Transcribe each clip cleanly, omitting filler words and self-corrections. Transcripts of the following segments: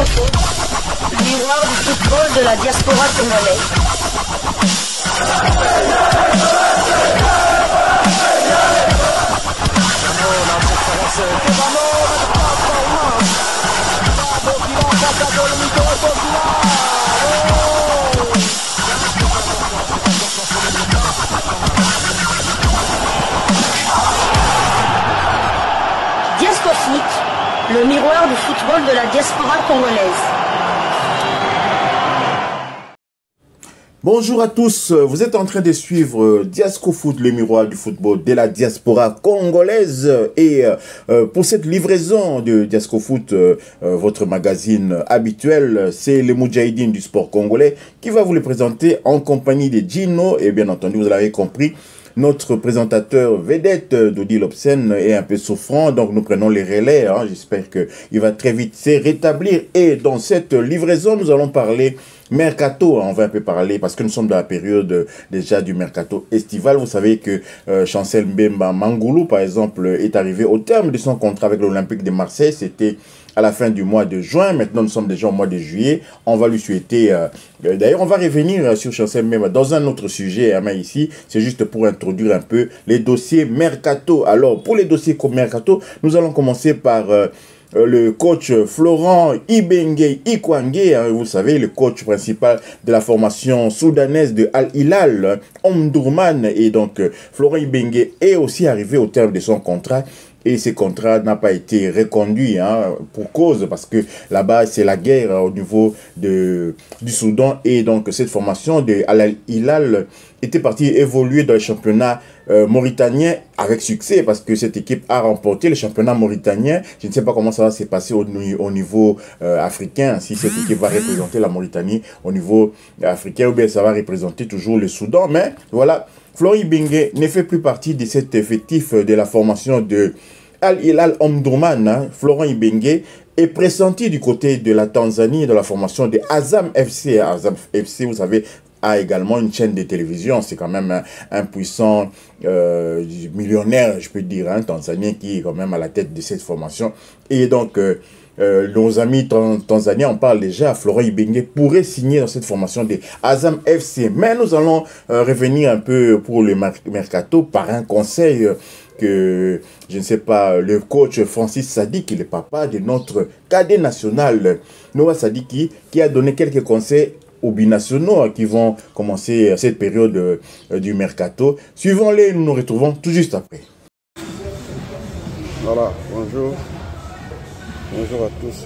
Foot, le miroir du football de la diaspora congolaise. Diaspo Foot, le miroir du football de la diaspora congolaise. Bonjour à tous, vous êtes en train de suivre Diasco Foot, le miroir du football de la diaspora congolaise. Et pour cette livraison de Diasco Foot, votre magazine habituel, c'est le Moudjahidine du sport congolais qui va vous le présenter en compagnie de Gino. Et bien entendu, vous l'avez compris, notre présentateur vedette, Dodi Lobsen, est un peu souffrant, donc nous prenons les relais. J'espère qu'il va très vite se rétablir. Et dans cette livraison, nous allons parler mercato. On va un peu parler, parce que nous sommes dans la période déjà du mercato estival. Vous savez que Chancel Mbemba Mangoulou, par exemple, est arrivé au terme de son contrat avec l'Olympique de Marseille. C'était à la fin du mois de juin. Maintenant, nous sommes déjà au mois de juillet. On va lui souhaiter... D'ailleurs, on va revenir sur Chancel Mbemba dans un autre sujet. Mais ici, c'est juste pour introduire un peu les dossiers mercato. Alors, pour les dossiers mercato, nous allons commencer par... le coach Florent Ibenge Ikwangé, vous savez, le coach principal de la formation soudanaise de Al Hilal, Omdurman. Et donc, Florent Ibenge est aussi arrivé au terme de son contrat. Et ce contrat n'a pas été reconduit pour cause, parce que là-bas, c'est la guerre au niveau du Soudan. Et donc, cette formation de Al Hilal était partie évoluer dans le championnat mauritanien avec succès, parce que cette équipe a remporté le championnat mauritanien. Je ne sais pas comment ça va se passer au niveau africain, si cette équipe va représenter la Mauritanie au niveau africain, ou bien ça va représenter toujours le Soudan. Mais voilà, Florent Ibenge ne fait plus partie de cet effectif de la formation de Al Hilal Omdurman. Florent Ibenge est pressenti du côté de la Tanzanie, de la formation de Azam FC. Azam FC, vous savez, a également une chaîne de télévision. C'est quand même un puissant millionnaire, je peux dire, tanzanien, qui est quand même à la tête de cette formation. Et donc, nos amis tanzaniens, on parle déjà, Florent Ibenge pourrait signer dans cette formation de Azam FC. Mais nous allons revenir un peu pour le mercato par un conseil que, je ne sais pas, le coach Francis Sadiki, le papa de notre cadet national, Noah Sadiki, qui a donné quelques conseils aux binationaux qui vont commencer cette période du mercato. Suivons-les, nous nous retrouvons tout juste après. Voilà, bonjour. Bonjour à tous.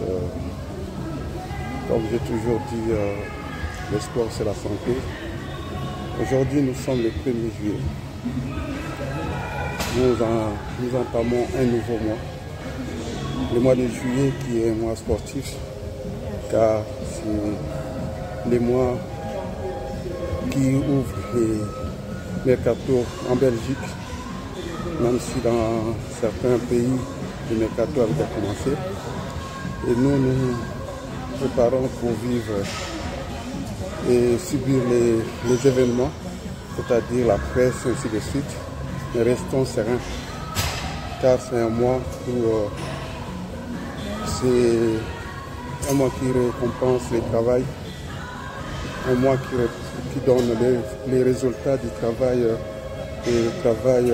Comme j'ai toujours dit, le sport c'est la santé. Aujourd'hui nous sommes le 1er juillet. Nous entamons un nouveau mois. Le mois de juillet qui est un mois sportif, car c'est les mois qui ouvrent les mercato en Belgique, même si dans certains pays le mercato a déjà commencé. Et nous nous préparons pour vivre et subir les événements, c'est-à-dire la presse, ainsi de suite. Mais restons sereins, car c'est un mois où c'est un mois qui récompense le travail, un mois qui donne les résultats du travail et le travail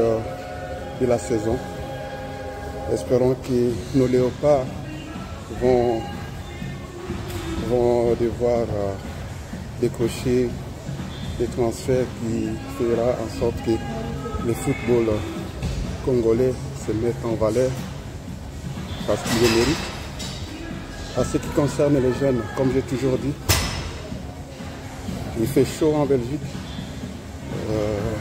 de la saison. Espérons que nos léopards vont devoir décrocher des transferts qui fera en sorte que le football congolais se mette en valeur parce qu'il le mérite. À ce qui concerne les jeunes, comme j'ai toujours dit, il fait chaud en Belgique.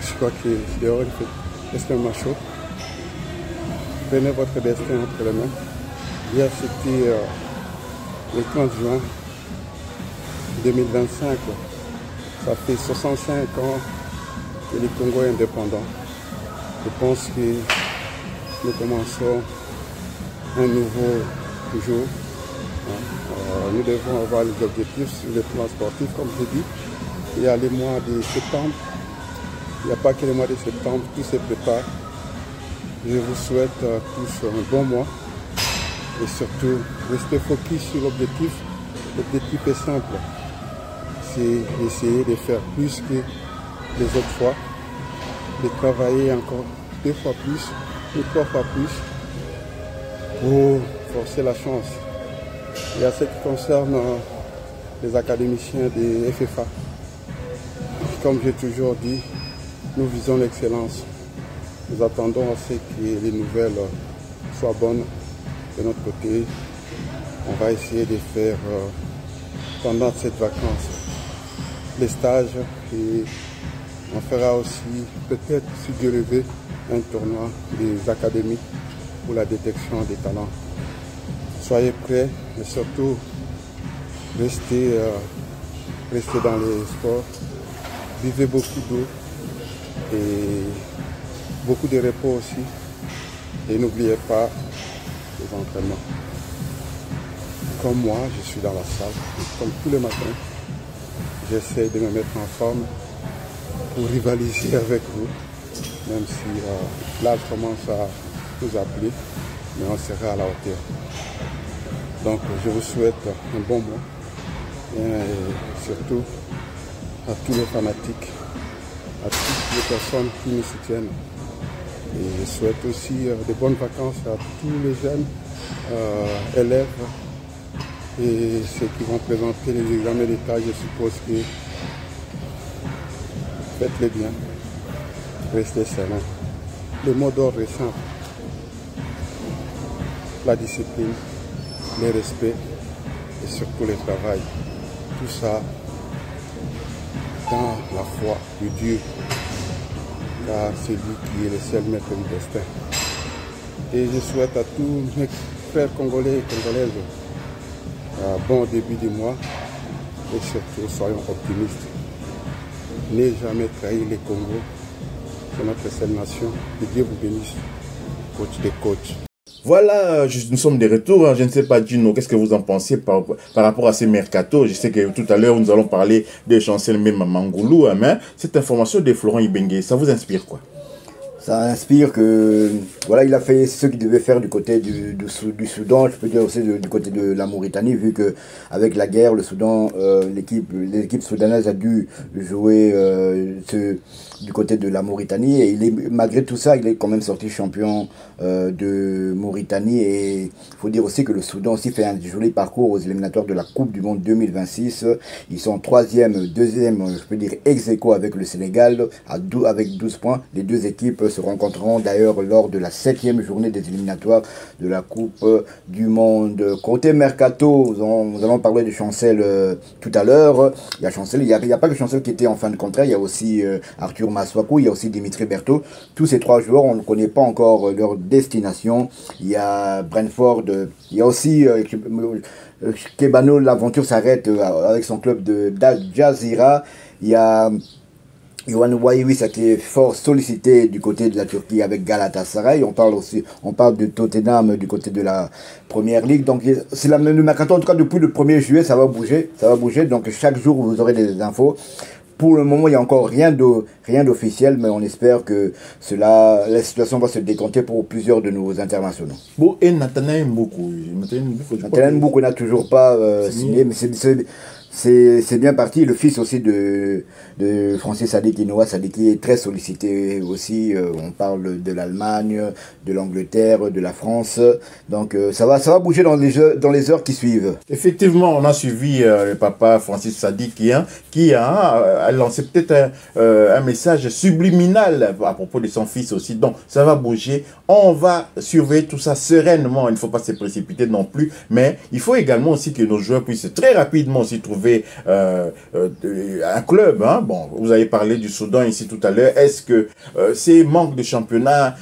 Je crois que dehors il fait extrêmement chaud. Prenez votre destin entre les mains. Hier c'était le 30 juin 2025. Ça fait 65 ans que le Congo est indépendant. Je pense que nous commençons un nouveau jour. Nous devons avoir les objectifs sur le plan sportif, comme je dis. Il y a les mois de septembre. Il n'y a pas que les mois de septembre, tout se prépare. Je vous souhaite tous un bon mois et surtout restez focus sur l'objectif L'objectif est simple, c'est d'essayer de faire plus que les autres fois, de travailler encore 2 fois plus ou 3 fois plus pour forcer la chance. Et à ce qui concerne les académiciens des FFA, comme j'ai toujours dit, nous visons l'excellence. Nous attendons à ce que les nouvelles soient bonnes de notre côté. On va essayer de faire pendant cette vacance les stages et on fera aussi peut-être, si Dieu le veut, un tournoi des académies pour la détection des talents. Soyez prêts, mais surtout restez dans les sports, buvez beaucoup d'eau et beaucoup de repos aussi. Et n'oubliez pas les entraînements. Comme moi, je suis dans la salle, comme tous les matins, j'essaie de me mettre en forme pour rivaliser avec vous, même si là je commence à vous appeler, mais on sera à la hauteur. Donc je vous souhaite un bon mois et surtout à tous les fanatiques, à toutes les personnes qui nous soutiennent. Et je souhaite aussi de bonnes vacances à tous les jeunes élèves et ceux qui vont présenter les examens d'État. Je suppose que faites-les bien, restez sereins. Le mot d'ordre est simple, la discipline, le respect et surtout le travail. Tout ça dans la foi de Dieu, car c'est lui qui est le seul maître du destin. Et je souhaite à tous mes frères congolais et congolaises un bon début du mois et surtout soyons optimistes. N'ayez jamais trahi les Congo, c'est notre seule nation. Que Dieu vous bénisse, coach des coachs. Voilà, nous sommes de retour. Je ne sais pas, Gino, qu'est-ce que vous en pensez par rapport à ces mercato? Je sais que tout à l'heure, nous allons parler de Chancel Mangoulou, mais cette information de Florent Ibenge, ça vous inspire quoi? Ça inspire que, voilà, il a fait ce qu'il devait faire du côté du Soudan, je peux dire aussi du côté de la Mauritanie, vu que avec la guerre, le Soudan, l'équipe soudanaise a dû jouer du côté de la Mauritanie, et malgré tout ça, il est quand même sorti champion de Mauritanie, et il faut dire aussi que le Soudan aussi fait un joli parcours aux éliminatoires de la Coupe du Monde 2026. Ils sont 3e, 2e, je peux dire ex-aequo avec le Sénégal, avec 12 points. Les deux équipes se rencontreront d'ailleurs lors de la 7e journée des éliminatoires de la Coupe du Monde. Côté Mercato, nous allons parler de Chancel tout à l'heure. Il y a Chancel, il n'y a pas que Chancel qui était en fin de contrat, il y a aussi Arthur Maswaku, il y a aussi Dimitri Berthaud. Tous ces 3 joueurs, on ne connaît pas encore leur destination. Il y a Brentford, il y a aussi Kebano, l'aventure s'arrête avec son club d'Al Jazeera. Il y a Yohan Waiwis qui est fort sollicité du côté de la Turquie avec Galatasaray. On parle de Tottenham du côté de la Première Ligue. Donc c'est le mercato, en tout cas depuis le 1er juillet, ça va bouger. Donc chaque jour vous aurez des infos. Pour le moment, il n'y a encore rien d'officiel, mais on espère que la situation va se décompter pour plusieurs de nos internationaux. Bon, et Nathanaël Mboukou n'a toujours pas signé, mais c'est bien parti. Le fils aussi de Francis Sadiki, Noah Sadiki, est très sollicité aussi. On parle de l'Allemagne, de l'Angleterre, de la France. Donc ça va bouger dans les heures qui suivent. Effectivement, on a suivi le papa Francis Sadiki qui a lancé peut-être un message subliminal à propos de son fils aussi. Donc ça va bouger. On va surveiller tout ça sereinement. Il ne faut pas se précipiter non plus. Mais il faut également aussi que nos joueurs puissent très rapidement aussi trouver un club. Bon, vous avez parlé du Soudan ici tout à l'heure. Est-ce que ces manques de championnat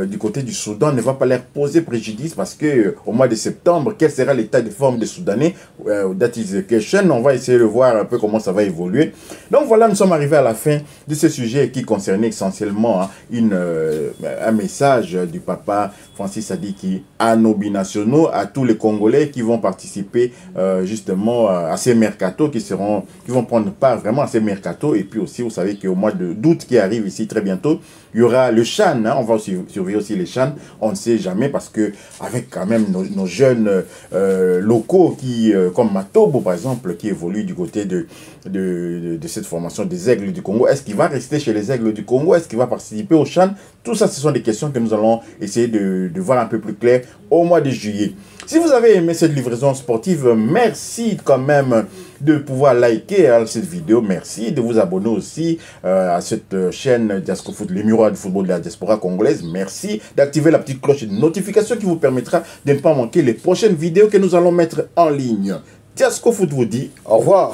du côté du Soudan ne va pas leur poser préjudice? Parce que au mois de septembre, quel sera l'état de forme des Soudanais? That is the question. On va essayer de voir un peu comment ça va évoluer. Donc voilà, nous sommes arrivés à la fin de ce sujet qui concernait essentiellement un message du papa Francis Sadiki à nos binationaux, à tous les Congolais qui vont participer justement à ces mercredis. mercato qui vont prendre part vraiment à ces mercato. Et puis aussi, vous savez qu'au mois d'août qui arrive ici très bientôt, il y aura le CHAN, hein, on va surveiller aussi les CHAN, on ne sait jamais parce que avec quand même nos jeunes locaux qui, comme Matobo par exemple, qui évolue du côté de cette formation des Aigles du Congo, est-ce qu'il va rester chez les Aigles du Congo, est-ce qu'il va participer au CHAN? Tout ça, ce sont des questions que nous allons essayer de voir un peu plus clair au mois de juillet. Si vous avez aimé cette livraison sportive, merci quand même de pouvoir liker cette vidéo. Merci de vous abonner aussi à cette chaîne Diascofoot, les miroirs du football de la diaspora congolaise. Merci d'activer la petite cloche de notification qui vous permettra de ne pas manquer les prochaines vidéos que nous allons mettre en ligne. Diascofoot vous dit au revoir.